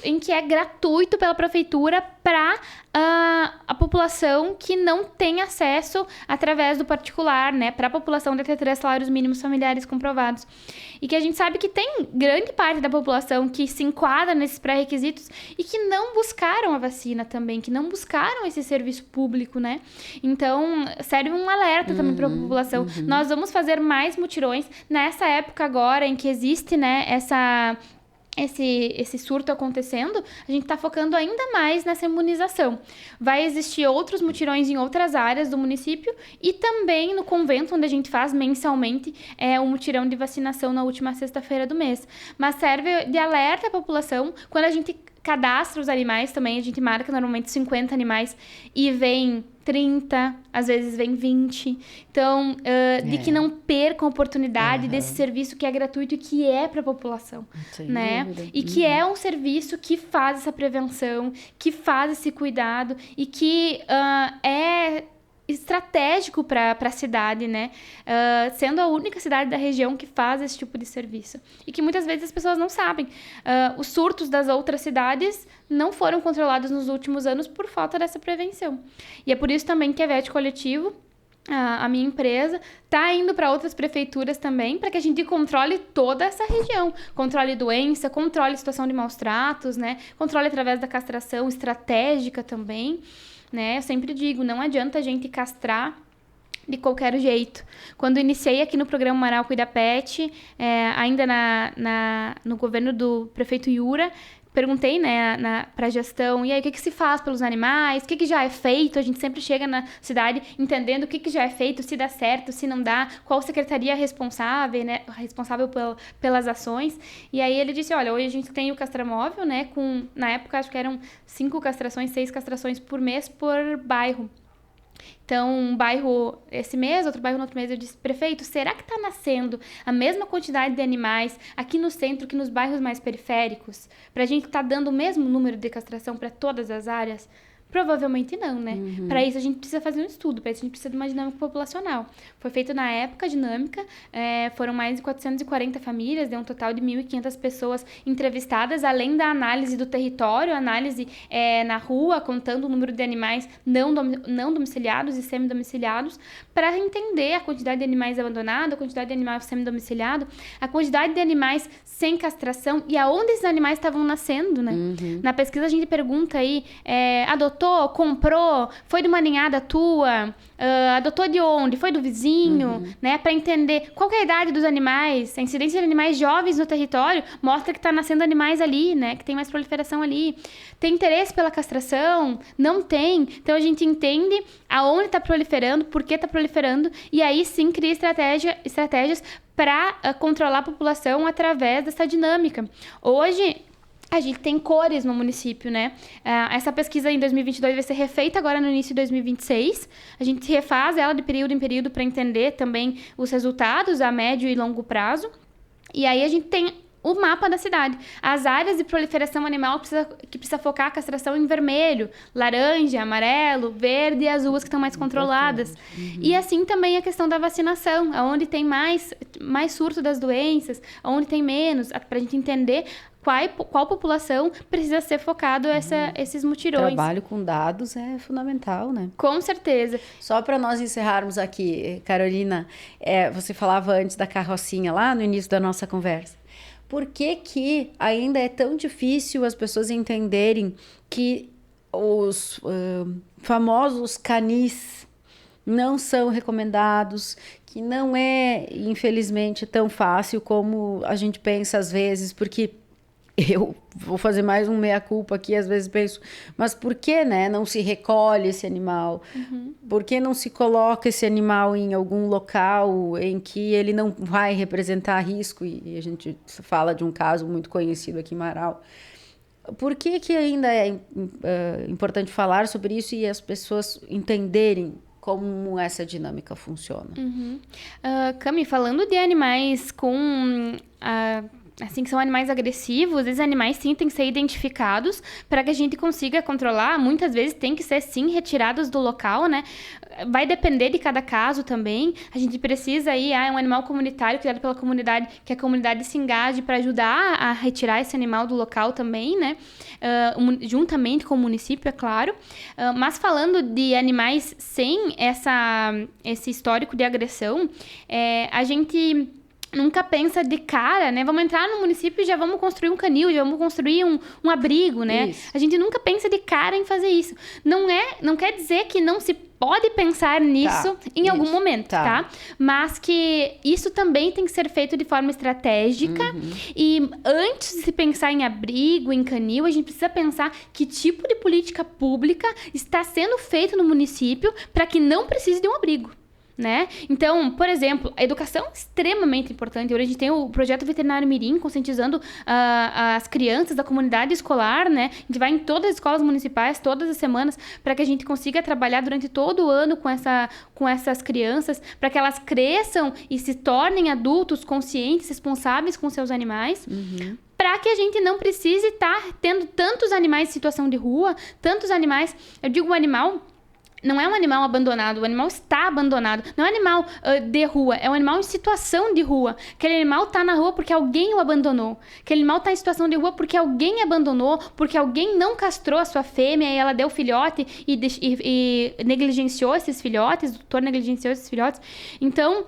Em que é gratuito pela prefeitura para a população que não tem acesso através do particular, né? Para a população de até 3 salários mínimos familiares comprovados. E que a gente sabe que tem grande parte da população que se enquadra nesses pré-requisitos e que não buscaram a vacina também, que não buscaram esse serviço público, né? Então, serve um alerta também para a população. Nós vamos fazer mais mutirões nessa época agora em que existe, né, esse surto acontecendo, a gente está focando ainda mais nessa imunização. Vai existir outros mutirões em outras áreas do município e também no convento, onde a gente faz mensalmente um mutirão de vacinação na última sexta-feira do mês. Mas serve de alerta à população quando a gente cadastra os animais também, a gente marca normalmente 50 animais e vem 30, às vezes vem 20. Então, de que não percam a oportunidade desse serviço que é gratuito e que é para a população, né? E que é um serviço que faz essa prevenção, que faz esse cuidado e que é estratégico para a cidade, né? Sendo a única cidade da região que faz esse tipo de serviço. E que muitas vezes as pessoas não sabem. Os surtos das outras cidades não foram controlados nos últimos anos por falta dessa prevenção. E é por isso também que a VET Coletivo, a minha empresa, está indo para outras prefeituras também, para que a gente controle toda essa região. Controle doença, controle situação de maus tratos, né? Controle através da castração estratégica também. Né? Eu sempre digo, não adianta a gente castrar de qualquer jeito. Quando iniciei aqui no programa Marau Cuida Pet, ainda no governo do prefeito Yura, perguntei, né, para a gestão, e aí, o que se faz pelos animais? O que já é feito? A gente sempre chega na cidade entendendo o que já é feito, se dá certo, se não dá, qual secretaria é responsável, né, responsável pelas ações. E aí ele disse, olha, hoje a gente tem o castramóvel, né, na época acho que eram 6 castrações por mês por bairro. Então, um bairro esse mês, outro bairro no outro mês, eu disse, prefeito, será que está nascendo a mesma quantidade de animais aqui no centro que nos bairros mais periféricos? Para a gente estar dando o mesmo número de castração para todas as áreas? Provavelmente não, né? Para isso a gente precisa fazer um estudo, para isso a gente precisa de uma dinâmica populacional. Foi feito na época a dinâmica, foram mais de 440 famílias, deu um total de 1.500 pessoas entrevistadas, além da análise do território, análise na rua, contando o número de animais não domiciliados e semi-domiciliados, para entender a quantidade de animais abandonados, a quantidade de animais semi-domiciliados, a quantidade de animais sem castração e aonde esses animais estavam nascendo, né? Na pesquisa a gente pergunta aí, adotou, comprou, foi de uma ninhada tua, adotou de onde? Foi do vizinho, né? Para entender qual que é a idade dos animais, a incidência de animais jovens no território mostra que está nascendo animais ali, né? Que tem mais proliferação ali. Tem interesse pela castração? Não tem. Então a gente entende aonde está proliferando, por que está proliferando e aí sim cria estratégias para controlar a população através dessa dinâmica. Hoje, a gente tem cores no município, né? Essa pesquisa em 2022 vai ser refeita agora no início de 2026. A gente refaz ela de período em período para entender também os resultados a médio e longo prazo. E aí a gente tem o mapa da cidade. As áreas de proliferação animal que precisa focar a castração em vermelho, laranja, amarelo, verde e azul, as que estão mais controladas. E assim também a questão da vacinação, onde tem mais surto das doenças, onde tem menos, para a gente entender qual população precisa ser focado esses mutirões. Trabalho com dados é fundamental, né? Com certeza. Só para nós encerrarmos aqui, Carolina, você falava antes da carrocinha lá no início da nossa conversa. Por que ainda é tão difícil as pessoas entenderem que os famosos canis não são recomendados, que não é, infelizmente, tão fácil como a gente pensa às vezes, porque eu vou fazer mais um meia-culpa aqui, às vezes penso, mas por que, né, não se recolhe esse animal? Por que não se coloca esse animal em algum local em que ele não vai representar risco? E a gente fala de um caso muito conhecido aqui em Marau. Por que ainda é importante falar sobre isso e as pessoas entenderem como essa dinâmica funciona? Cami, falando de animais com... assim, que são animais agressivos, esses animais sim têm que ser identificados para que a gente consiga controlar. Muitas vezes tem que ser sim retirados do local, né? Vai depender de cada caso também. A gente precisa aí, um animal comunitário criado pela comunidade, que a comunidade se engaje para ajudar a retirar esse animal do local também, né? Juntamente com o município, é claro. Mas falando de animais sem esse histórico de agressão, a gente nunca pensa de cara, né? Vamos entrar no município e já vamos construir um canil, já vamos construir um abrigo, né? Isso. A gente nunca pensa de cara em fazer isso. Não quer dizer que não se pode pensar nisso em algum momento, tá? Mas que isso também tem que ser feito de forma estratégica. E antes de se pensar em abrigo, em canil, a gente precisa pensar que tipo de política pública está sendo feito no município para que não precise de um abrigo. né? Então, por exemplo, a educação é extremamente importante. Hoje a gente tem o projeto Veterinário Mirim, conscientizando as crianças da comunidade escolar, né? A gente vai em todas as escolas municipais, todas as semanas, para que a gente consiga trabalhar durante todo o ano com essas crianças, para que elas cresçam e se tornem adultos conscientes, responsáveis com seus animais. Para que a gente não precise estar tendo tantos animais em situação de rua, tantos animais... Eu digo, o animal não é um animal abandonado, o animal está abandonado. Não é um animal de rua, é um animal em situação de rua. Aquele animal está na rua porque alguém o abandonou. Aquele animal está em situação de rua porque alguém abandonou, porque alguém não castrou a sua fêmea e ela deu filhote e negligenciou esses filhotes, o tutor negligenciou esses filhotes. Então...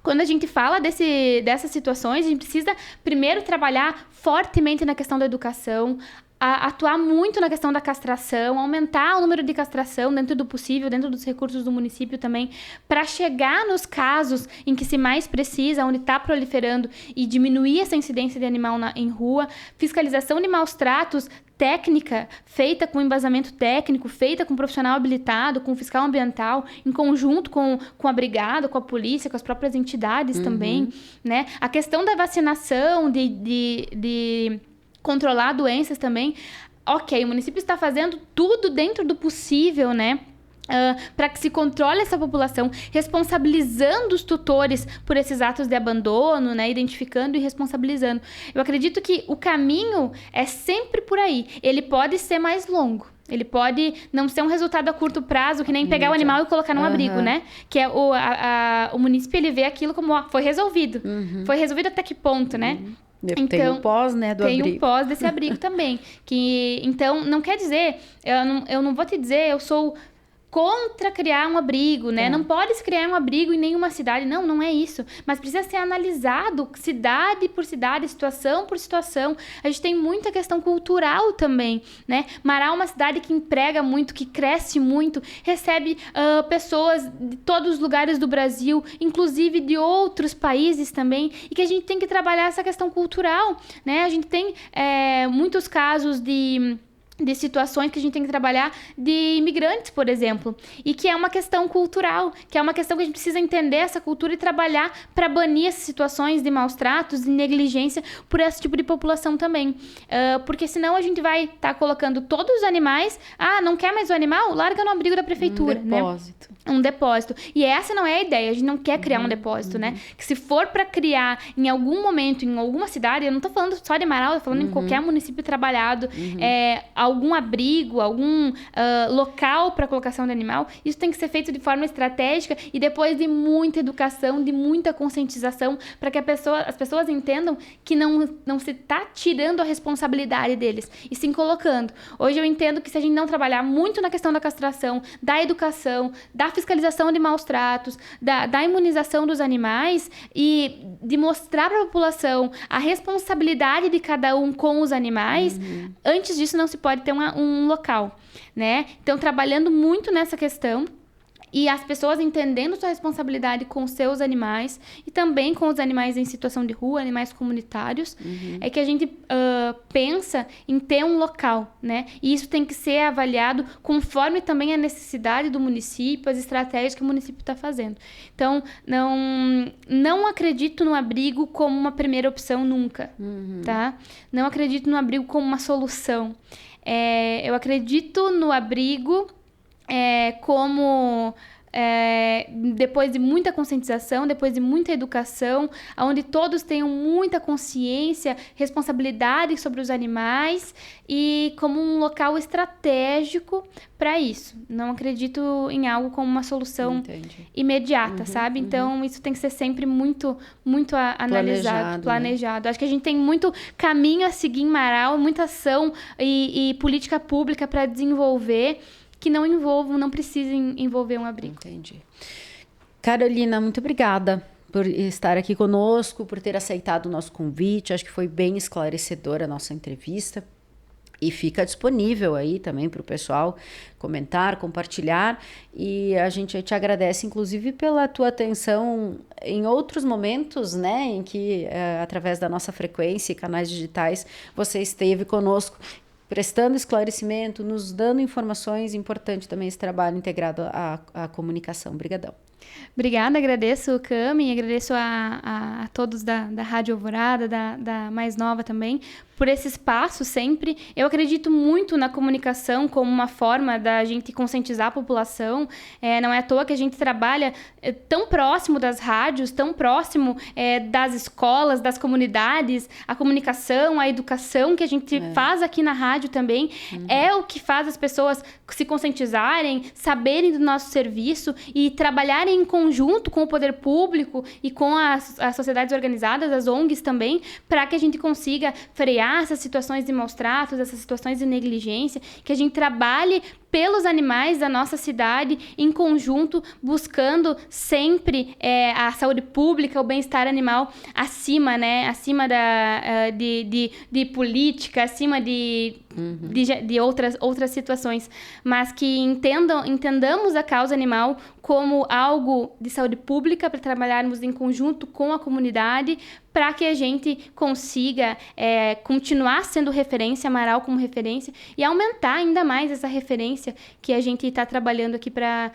Quando a gente fala dessas situações, a gente precisa primeiro trabalhar fortemente na questão da educação, atuar muito na questão da castração, aumentar o número de castração dentro do possível, dentro dos recursos do município também, para chegar nos casos em que se mais precisa, onde está proliferando, e diminuir essa incidência de animal em rua, fiscalização de maus tratos, técnica, feita com embasamento técnico, feita com profissional habilitado, com fiscal ambiental, em conjunto com a brigada, com a polícia, com as próprias entidades também, né? A questão da vacinação, de controlar doenças também. Ok, o município está fazendo tudo dentro do possível, né? Para que se controle essa população, responsabilizando os tutores por esses atos de abandono, né? Identificando e responsabilizando. Eu acredito que o caminho é sempre por aí. Ele pode ser mais longo. Ele pode não ser um resultado a curto prazo, que nem pegar o animal e colocar num abrigo, né? Que é o município, ele vê aquilo como, ó, foi resolvido. Foi resolvido até que ponto, né? Então, tem o pós, né, do abrigo. Tem o pós desse abrigo também. Então, não quer dizer... Eu não vou te dizer, eu sou contra criar um abrigo, né? Não pode se criar um abrigo em nenhuma cidade. Não, não é isso. Mas precisa ser analisado cidade por cidade, situação por situação. A gente tem muita questão cultural também, né? Marau é uma cidade que emprega muito, que cresce muito, recebe pessoas de todos os lugares do Brasil, inclusive de outros países também, e que a gente tem que trabalhar essa questão cultural, né? A gente tem muitos casos de situações que a gente tem que trabalhar de imigrantes, por exemplo, e que é uma questão cultural, que é uma questão que a gente precisa entender essa cultura e trabalhar para banir essas situações de maus tratos, de negligência por esse tipo de população também, porque senão a gente vai estar colocando todos os animais, não quer mais o animal? Larga no abrigo da prefeitura, um depósito. Né? Um depósito. E essa não é a ideia, a gente não quer criar um depósito, né? Que se for para criar em algum momento, em alguma cidade, eu não tô falando só de Marau, eu tô falando em qualquer município trabalhado, algum abrigo, algum local para colocação de animal, isso tem que ser feito de forma estratégica e depois de muita educação, de muita conscientização, para que as pessoas entendam que não se está tirando a responsabilidade deles, e sim colocando. Hoje eu entendo que se a gente não trabalhar muito na questão da castração, da educação, da fiscalização de maus tratos, da imunização dos animais e de mostrar para a população a responsabilidade de cada um com os animais, antes disso não se pode ter um local, né? Então, trabalhando muito nessa questão e as pessoas entendendo sua responsabilidade com os seus animais e também com os animais em situação de rua, animais comunitários, é que a gente pensa em ter um local, né? E isso tem que ser avaliado conforme também a necessidade do município, as estratégias que o município está fazendo. Então, não acredito no abrigo como uma primeira opção nunca, tá? Não acredito no abrigo como uma solução. Eu acredito no abrigo como depois de muita conscientização, depois de muita educação, onde todos tenham muita consciência, responsabilidade sobre os animais e como um local estratégico para isso. Não acredito em algo como uma solução imediata, sabe? Então, isso tem que ser sempre muito, muito analisado, planejado. Né? Acho que a gente tem muito caminho a seguir em Marau, muita ação e política pública para desenvolver, que não precisem envolver um abrigo. Entendi. Carolina, muito obrigada por estar aqui conosco, por ter aceitado o nosso convite. Acho que foi bem esclarecedora a nossa entrevista. E fica disponível aí também para o pessoal comentar, compartilhar. E a gente te agradece, inclusive, pela tua atenção em outros momentos, né? Em que, através da nossa frequência e canais digitais, você esteve conosco, prestando esclarecimento, nos dando informações. Importante também esse trabalho integrado à comunicação. Obrigadão. Obrigada, agradeço, Cami, agradeço a todos da Rádio Alvorada, da Mais Nova também, por esse espaço sempre. Eu acredito muito na comunicação como uma forma da gente conscientizar a população. Não é à toa que a gente trabalha tão próximo das rádios, tão próximo das escolas, das comunidades. A comunicação, a educação que a gente faz aqui na rádio também é o que faz as pessoas se conscientizarem, saberem do nosso serviço e trabalharem em conjunto com o poder público e com as sociedades organizadas, as ONGs também, para que a gente consiga frear essas situações de maus tratos, essas situações de negligência, que a gente trabalhe pelos animais da nossa cidade, em conjunto, buscando sempre a saúde pública, o bem-estar animal acima, né? Acima de política, acima de outras situações. Mas que entendamos a causa animal como algo de saúde pública, para trabalharmos em conjunto com a comunidade, para que a gente consiga continuar sendo referência, Amaral como referência, e aumentar ainda mais essa referência que a gente está trabalhando aqui para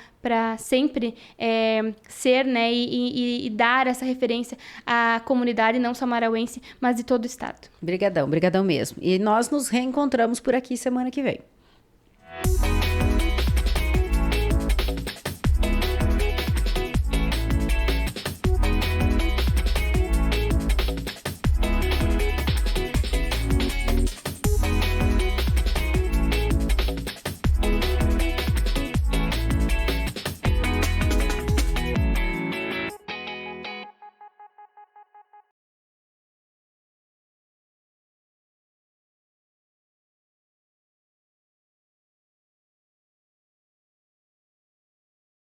sempre ser, né, e dar essa referência à comunidade, não só amarauense, mas de todo o estado. Obrigadão mesmo. E nós nos reencontramos por aqui semana que vem.